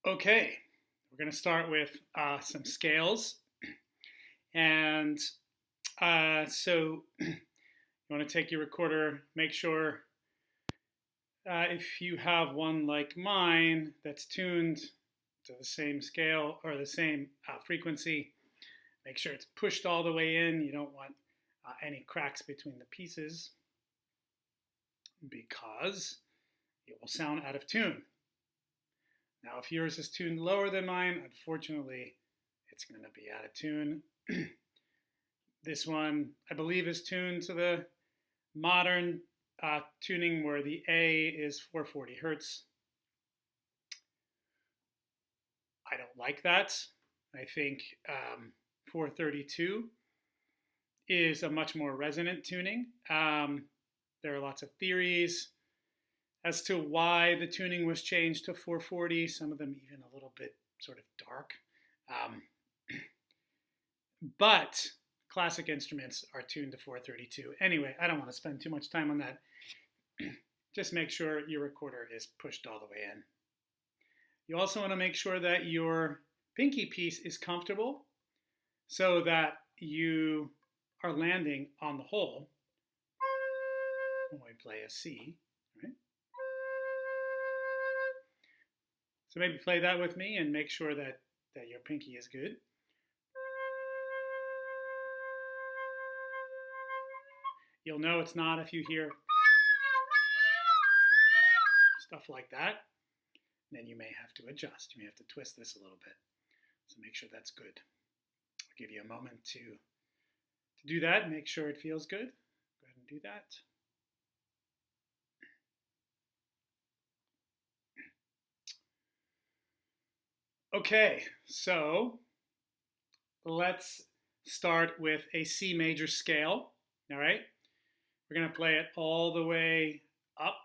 Okay, we're going to start with some scales. And so you want to take your recorder, make sure if you have one like mine that's tuned to the same scale or the same frequency, make sure it's pushed all the way in. You don't want any cracks between the pieces because it will sound out of tune. Now, if yours is tuned lower than mine, unfortunately, it's going to be out of tune. This one, I believe, is tuned to the modern tuning where the A is 440 hertz. I don't like that. I think 432 is a much more resonant tuning. There are lots of theories as to why the tuning was changed to 440, some of them even a little bit sort of dark. But classic instruments are tuned to 432. Anyway, I don't want to spend too much time on that. Just make sure your recorder is pushed all the way in. You also want to make sure that your pinky piece is comfortable so that you are landing on the hole when we play a C, right? So maybe play that with me and make sure that your pinky is good. You'll know it's not if you hear stuff like that. Then you may have to adjust. You may have to twist this a little bit. So make sure that's good. I'll give you a moment to do that. Make sure it feels good. Go ahead and do that. Okay, so let's start with a C major scale. All right, we're going to play it all the way up,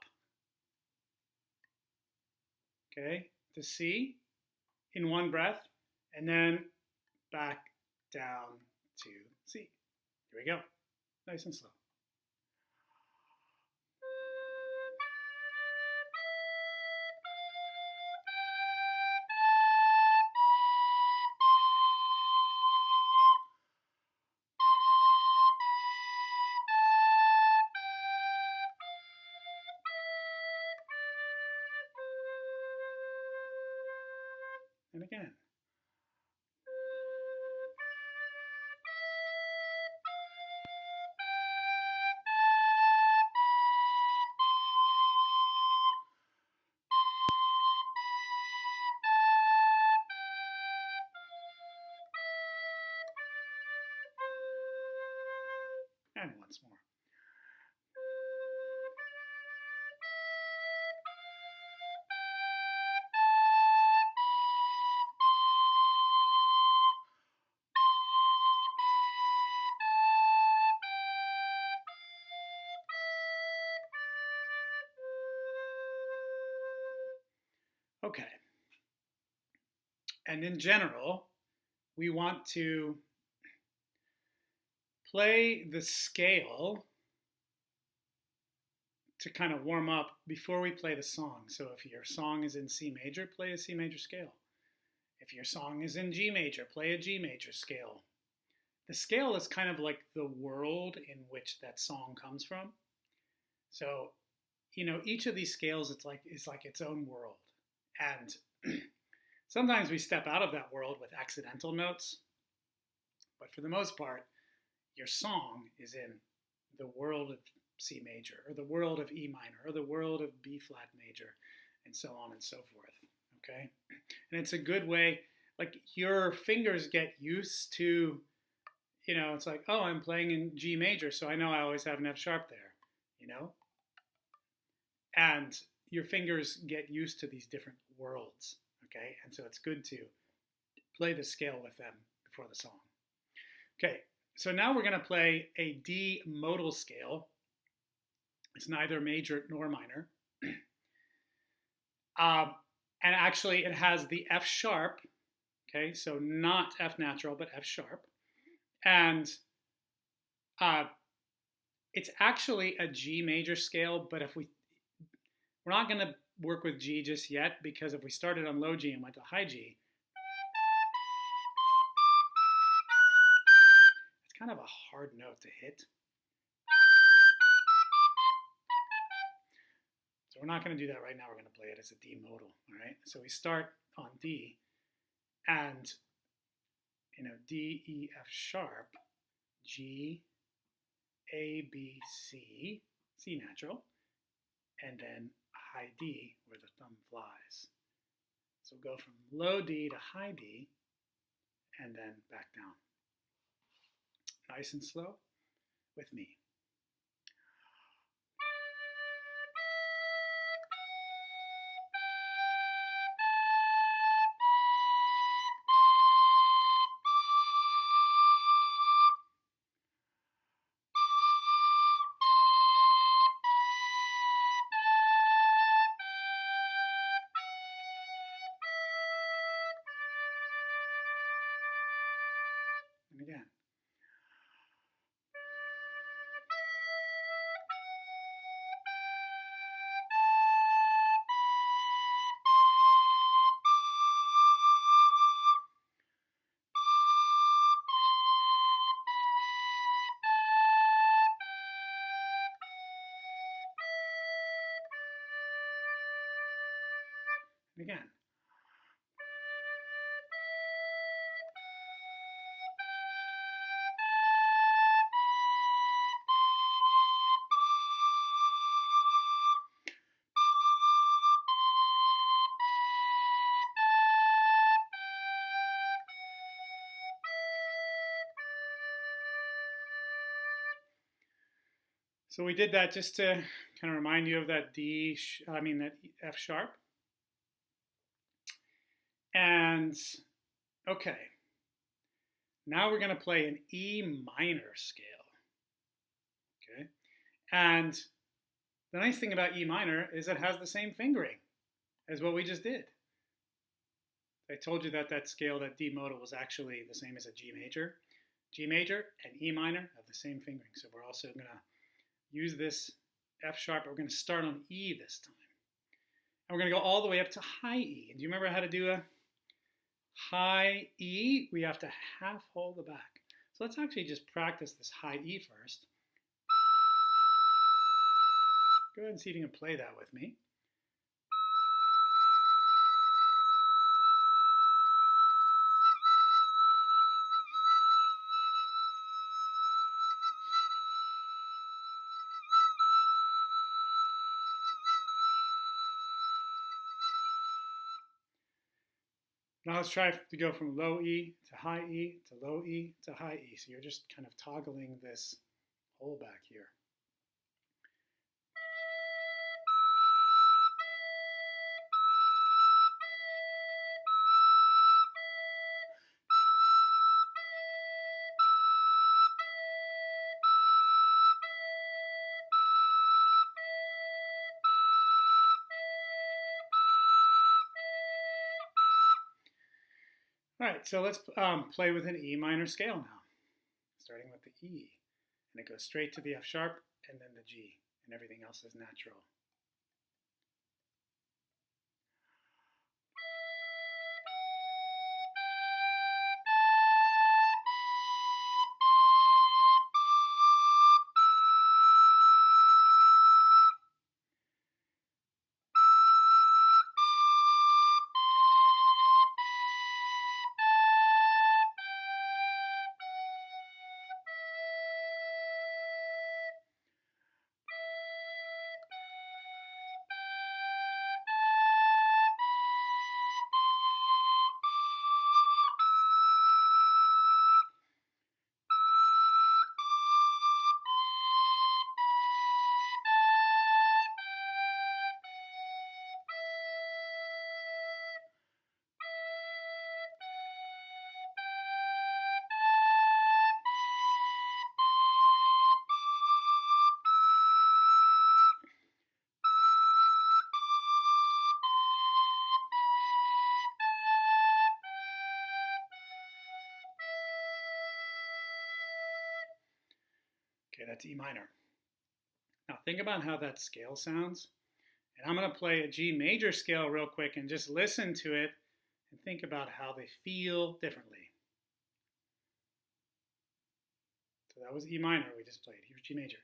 okay, to C in one breath, and then back down to C. Here we go, nice and slow. And again. And once more. Okay. And in general, we want to play the scale to kind of warm up before we play the song. So if your song is in C major, play a C major scale. If your song is in G major, play a G major scale. The scale is kind of like the world in which that song comes from. So, you know, each of these scales is like its own world. And sometimes we step out of that world with accidental notes, but for the most part, your song is in the world of C major, or the world of E minor, or the world of B flat major, and so on and so forth, okay? And it's a good way, like your fingers get used to, you know, it's like, oh, I'm playing in G major, so I know I always have an F sharp there, you know? And your fingers get used to these different worlds, okay? And so it's good to play the scale with them before the song. Okay, so now we're going to play a D modal scale. It's neither major nor minor. And actually it has the F sharp, okay, so not F natural, but F sharp. And it's actually a G major scale, but if we're not going to work with G just yet, because if we started on low G and went to high G, it's kind of a hard note to hit. So we're not going to do that right now. We're going to play it as a D modal, all right? So we start on D, and D, E, F sharp, G, A, B, C, C natural, and then high D where the thumb flies. So we'll go from low D to high D, and then back down. Nice and slow with me. And again. And again. So we did that just to kind of remind you of that that F sharp. And okay, now we're going to play an E minor scale. Okay, and the nice thing about E minor is it has the same fingering as what we just did. I told you that that scale, that D modal, was actually the same as a G major. G major and E minor have the same fingering. So we're also going to use this F sharp, but we're going to start on E this time. And we're going to go all the way up to high E. And do you remember how to do a high E? We have to half hold the back. So let's actually just practice this high E first. Go ahead and see if you can play that with me. Now let's try to go from low E to high E to low E to high E. So you're just kind of toggling this hole back here. All right, so let's play with an E minor scale now, starting with the E. And it goes straight to the F sharp and then the G, and everything else is natural. Okay, that's E minor. Now think about how that scale sounds And I'm going to play a G major scale real quick and just listen to it and think about how they feel differently. So that was E minor we just played. Here's G major.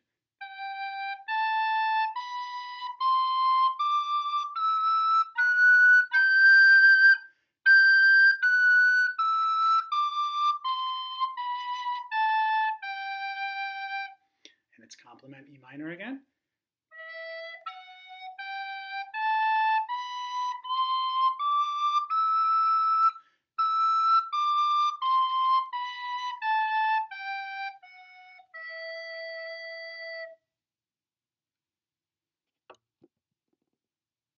And it's complement E minor again.